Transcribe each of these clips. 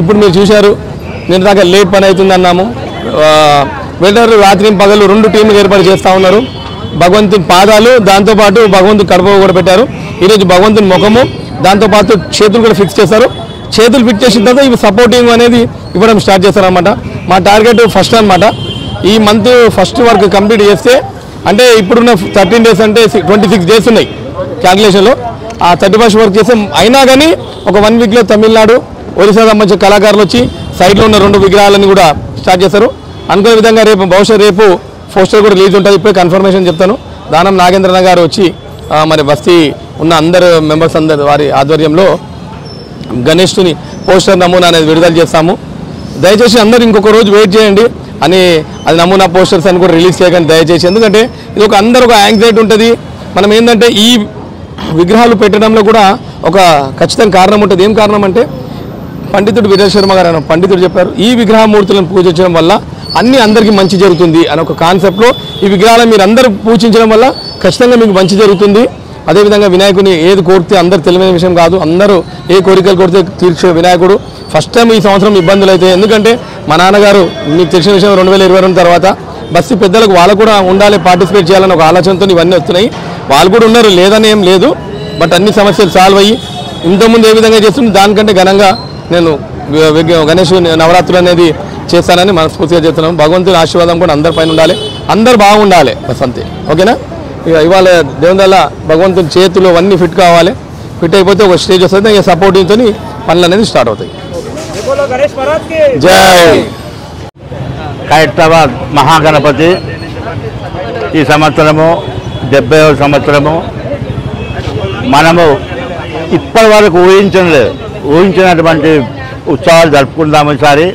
ఇప్పుడు మీరు చూశారు, నేను దాకా లేట్ పని అవుతుంది అన్నాము. వెల్డర్లు రాత్రి పగలు 2 టీంలు ఏర్పాటు చేస్తూ ఉన్నారు. భగవంతుని పాదాలు, దాంతోపాటు భగవంతుని కడుపు కూడా పెట్టారు. ఈరోజు భగవంతుని ముఖము, దాంతోపాటు చేతులు కూడా ఫిక్స్ చేశారు. చేతులు ఫిక్స్ చేసిన తర్వాత ఇవి సపోర్టింగ్ అనేది ఇవ్వడం స్టార్ట్ చేస్తారనమాట. మా టార్గెట్ ఫస్ట్ అనమాట. ఈ మంత్ ఫస్ట్ వర్క్ కంప్లీట్ చేస్తే, అంటే ఇప్పుడున్న 13 days అంటే 26 days ఉన్నాయి క్యాల్కులేషన్లో. ఆ 31st వర్క్ చేస్తే అయినా కానీ ఒక 1 weekలో తమిళనాడు, ఒరిస్సా సంబంధించిన కళాకారులు వచ్చి సైడ్లో ఉన్న 2 విగ్రహాలను కూడా స్టార్ట్ చేస్తారు. అనుకునే విధంగా రేపు పోస్టర్ కూడా రిలీజ్ ఉంటుంది. ఇప్పుడే కన్ఫర్మేషన్ చెప్తాను. దానం నాగేంద్రన్న గారు వచ్చి మరి బస్తీ ఉన్న అందరు మెంబర్స్ అందరు వారి ఆధ్వర్యంలో గణేష్ని పోస్టర్ నమూనా అనేది విడుదల చేస్తాము. దయచేసి అందరూ ఇంకొక రోజు వెయిట్ చేయండి అని, అది నమూనా పోస్టర్స్ అని కూడా రిలీజ్ చేయకండి దయచేసి. ఎందుకంటే ఇది అందరూ ఒక యాంగ్జైటీ ఉంటుంది. మనం ఏంటంటే ఈ విగ్రహాలు పెట్టడంలో కూడా ఒక ఖచ్చితంగా కారణం ఉంటుంది. ఏం కారణం అంటే పండితుడు విజయ్ శర్మ గారు పండితుడు చెప్పారు, ఈ విగ్రహమూర్తులను పూజించడం వల్ల అందరికీ మంచి జరుగుతుంది అని ఒక కాన్సెప్ట్లో ఈ విగ్రహాలను మీరు అందరూ పూజించడం వల్ల ఖచ్చితంగా మీకు మంచి జరుగుతుంది. అదేవిధంగా వినాయకుని ఏది కోరితే అందరూ తెలియని విషయం కాదు. అందరూ ఏ కోరికలు కోరితే తీర్చే వినాయకుడు. ఫస్ట్ టైం ఈ సంవత్సరం ఇబ్బందులు అయితే, ఎందుకంటే మా నాన్నగారు మీకు తెలిసిన విషయం 2022 తర్వాత బస్సు పెద్దలకు వాళ్ళు కూడా ఉండాలి, పార్టిసిపేట్ చేయాలని ఒక ఆలోచనతో ఇవన్నీ వస్తున్నాయి. వాళ్ళు కూడా ఉన్నారు, లేదని ఏం లేదు. బట్ అన్ని సమస్యలు సాల్వ్ అయ్యి ఇంతకుముందు ఏ విధంగా చేస్తుంది దానికంటే ఘనంగా నేను గణేష్ నవరాత్రులు అనేది చేస్తానని మనస్ఫూర్తిగా చెప్తున్నాను. భగవంతుని ఆశీర్వాదం కూడా అందరిపైన ఉండాలి, అందరు బాగుండాలి బస్ అంతే. ఓకేనా? ఇవాళ దేవుని వల్ల భగవంతుని చేతులు అన్నీ ఫిట్ కావాలి. ఫిట్ అయిపోతే ఒక స్టేజ్ వస్తుంది, ఇక సపోర్టింగ్తో పనులు అనేది స్టార్ట్ అవుతాయి. జై ఖైరతాబాద్ మహాగణపతి ఈ సంవత్సరము 70వ సంవత్సరము. మనము ఇప్పటి వరకు ఊహించినటువంటి ఉత్సవాలు జరుపుకుందాము. ఈసారి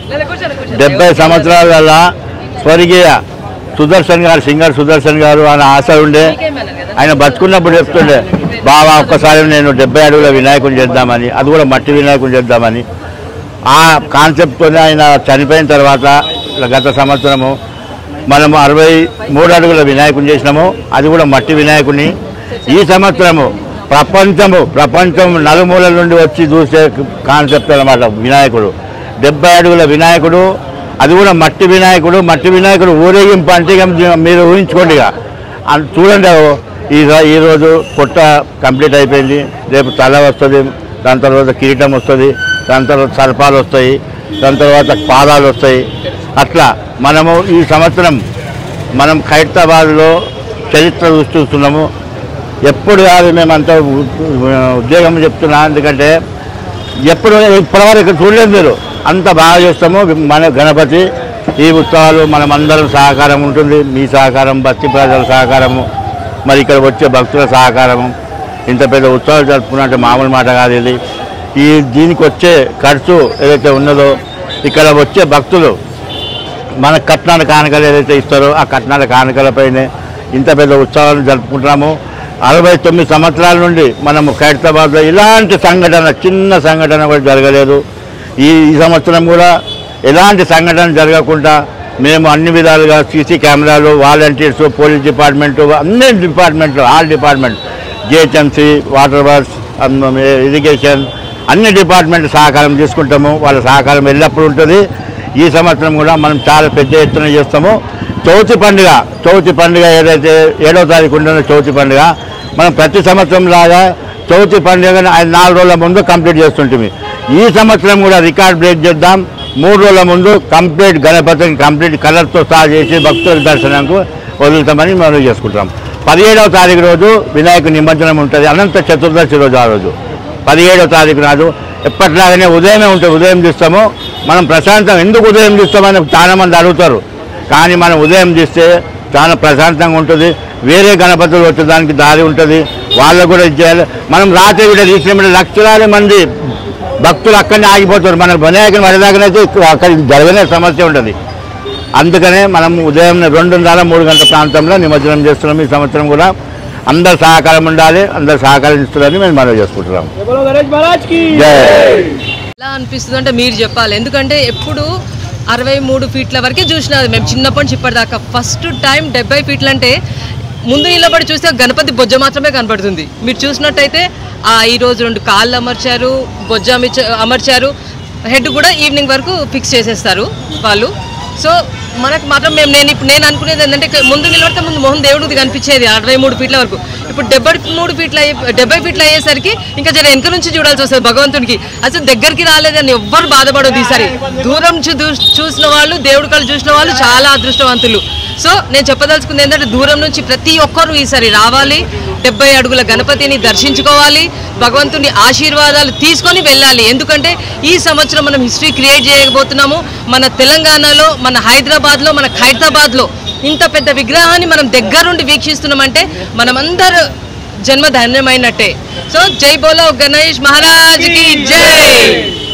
70 సంవత్సరాల వల్ల స్వర్గీయ సుదర్శన్ గారు, సింగర్ సుదర్శన్ గారు ఆయన ఆశ ఉండే, ఆయన బతుకున్నప్పుడు చెప్తుండే, బాబా ఒక్కసారి నేను 70 అడుగుల వినాయకుని చేద్దామని, అది కూడా మట్టి వినాయకుని చేద్దామని. ఆ కాన్సెప్ట్తోనే ఆయన చనిపోయిన తర్వాత గత సంవత్సరము మనము 63 అడుగుల వినాయకుని చేసినాము, అది కూడా మట్టి వినాయకుని. ఈ సంవత్సరము ప్రపంచం నలుమూలల నుండి వచ్చి చూసే కాన్సెప్ట్ అన్నమాట వినాయకుడు. 70 అడుగుల వినాయకుడు, అది కూడా మట్టి వినాయకుడు. మట్టి వినాయకుడు ఊరేగింపు అంటే మీరు ఊహించుకోండి. చూడండి, ఈరోజు పొట్ట కంప్లీట్ అయిపోయింది, రేపు తల వస్తుంది, దాని తర్వాత కిరీటం వస్తుంది, దాని తర్వాత సర్పాలు వస్తాయి, దాని తర్వాత పాదాలు వస్తాయి. అట్లా మనము ఈ సంవత్సరం మనం ఖైరతాబాద్లో చరిత్ర చూస్తున్నాము. ఎప్పుడు కాదు మేమంతా ఉద్యోగం చెప్తున్నా, ఎందుకంటే ఇప్పటివరకు చూడలేదు మీరు, అంత బాగా చేస్తాము. మన గణపతి ఈ ఉత్సవాలు మనమందరం సహకారం ఉంటుంది, మీ సహకారం, బస్తీ ప్రజల సహకారము, మరి ఇక్కడ వచ్చే భక్తుల సహకారము. ఇంత పెద్ద ఉత్సవాలు జరుపుకున్నట్టు మామూలు మాట కాదు ఇది. దీనికి వచ్చే ఖర్చు ఏదైతే ఉన్నదో, ఇక్కడ వచ్చే భక్తులు మన కట్నాల కానుకలు ఏదైతే ఇస్తారో ఆ కట్నాల కానుకలపైనే ఇంత పెద్ద ఉత్సవాలు జరుపుకుంటున్నాము. 69 సంవత్సరాల నుండి మనము ఖైరతాబాద్లో ఇలాంటి చిన్న సంఘటన కూడా జరగలేదు. ఈ సంవత్సరం కూడా ఎలాంటి సంఘటన జరగకుండా మేము అన్ని విధాలుగా సీసీ కెమెరాలు, వాలంటీర్స్, పోలీస్ డిపార్ట్మెంటు, అన్ని డిపార్ట్మెంట్లు, all department, GHMC, water works, irrigation, అన్ని డిపార్ట్మెంట్ సహకారం తీసుకుంటాము. వాళ్ళ సహకారం ఎల్లప్పుడూ ఉంటుంది. ఈ సంవత్సరం కూడా మనం చాలా పెద్ద ఎత్తున చేస్తాము. చవితి పండుగ ఏదైతే 7వ తారీఖు ఉంటుందో చవితి పండుగ, మనం ప్రతి సంవత్సరం లాగా చవితి పండుగ 4 రోజుల ముందు కంప్లీట్ చేస్తుంటుంది. ఈ సంవత్సరం కూడా రికార్డ్ బ్రేక్ చేద్దాం. 3 రోజుల ముందు కంప్లీట్ గణపతిని కంప్లీట్ కలర్తో స్టార్ట్ చేసి భక్తుల దర్శనంకు వదులుతామని మనం చేసుకుంటాం. 17వ తారీఖు రోజు వినాయక నిమజ్జనం ఉంటుంది, అనంత చతుర్దశి రోజు. ఆ రోజు 17వ తారీఖు నాడు ఎప్పటిలాగానే ఉదయమే ఉంటుంది, ఉదయం తీస్తాము. మనం ప్రశాంతం ఎందుకు ఉదయం తీస్తామని చాలా మంది అడుగుతారు, కానీ మనం ఉదయం తీస్తే చాలా ప్రశాంతంగా ఉంటుంది. వేరే గణపతులు వచ్చేదానికి దారి ఉంటుంది, వాళ్ళకు కూడా ఇచ్చేయాలి. మనం రాత్రి కూడా తీసినప్పుడు లక్షలాది మంది భక్తులు అక్కడనే ఆగిపోతారు. మన వినాయకుని పడేదాకనైతే అక్కడ జరగనే సమస్య ఉంటుంది. అందుకనే మనం ఉదయం 2:30-3 గంటల ప్రాంతంలో నిమజ్జనం చేస్తున్నాం. ఈ సంవత్సరం కూడా అందరు సహకారం ఉండాలి, అందరు సహకరిస్తున్నారని మేము మనవి చేసుకుంటున్నాం. ఎలా అనిపిస్తుంది అంటే మీరు చెప్పాలి, ఎందుకంటే ఎప్పుడు 63 ఫీట్ల వరకే చూసినది మేము చిన్నప్పటి నుంచి ఇప్పటిదాకా. ఫస్ట్ టైం 70 ఫీట్లు అంటే ముందు నిలబడి చూస్తే గణపతి బొజ్జ మాత్రమే కనపడుతుంది. మీరు చూసినట్టయితే ఈరోజు 2 కాళ్ళు అమర్చారు, బొజ్జ అమర్చారు. హెడ్ కూడా ఈవినింగ్ వరకు ఫిక్స్ చేసేస్తారు వాళ్ళు. సో మనకు మాత్రం నేను అనుకునేది ఏంటంటే ముందు నిలబడితే ముందు మొహం దేవుడిది కనిపించేది 63 ఫీట్ల వరకు. ఇప్పుడు 70 ఫీట్లు అయ్యేసరికి ఇంకా జర వెనక నుంచి చూడాల్సి వస్తుంది భగవంతుడికి. అసలు దగ్గరికి రాలేదని ఎవ్వరు బాధపడదు ఈసారి. దూరం నుంచి చూసిన వాళ్ళు, దేవుడి కళ్ళు చూసిన వాళ్ళు చాలా అదృష్టవంతులు. సో నేను చెప్పదలుచుకుంది ఏంటంటే దూరం నుంచి ప్రతి ఒక్కరు ఈసారి రావాలి, 70 అడుగుల గణపతిని దర్శించుకోవాలి, భగవంతుని ఆశీర్వాదాలు తీసుకొని వెళ్ళాలి. ఎందుకంటే ఈ సంవత్సరం మనం హిస్టరీ క్రియేట్ చేయబోతున్నాము. మన తెలంగాణలో, మన హైదరాబాద్లో, మన ఖైరతాబాద్లో ఇంత పెద్ద విగ్రహాన్ని మనం దగ్గరుండి వీక్షిస్తున్నామంటే మనమందరూ జన్మ ధన్యమైనట్టే. సో జై బోలో గణేష్ మహారాజ్కి జై.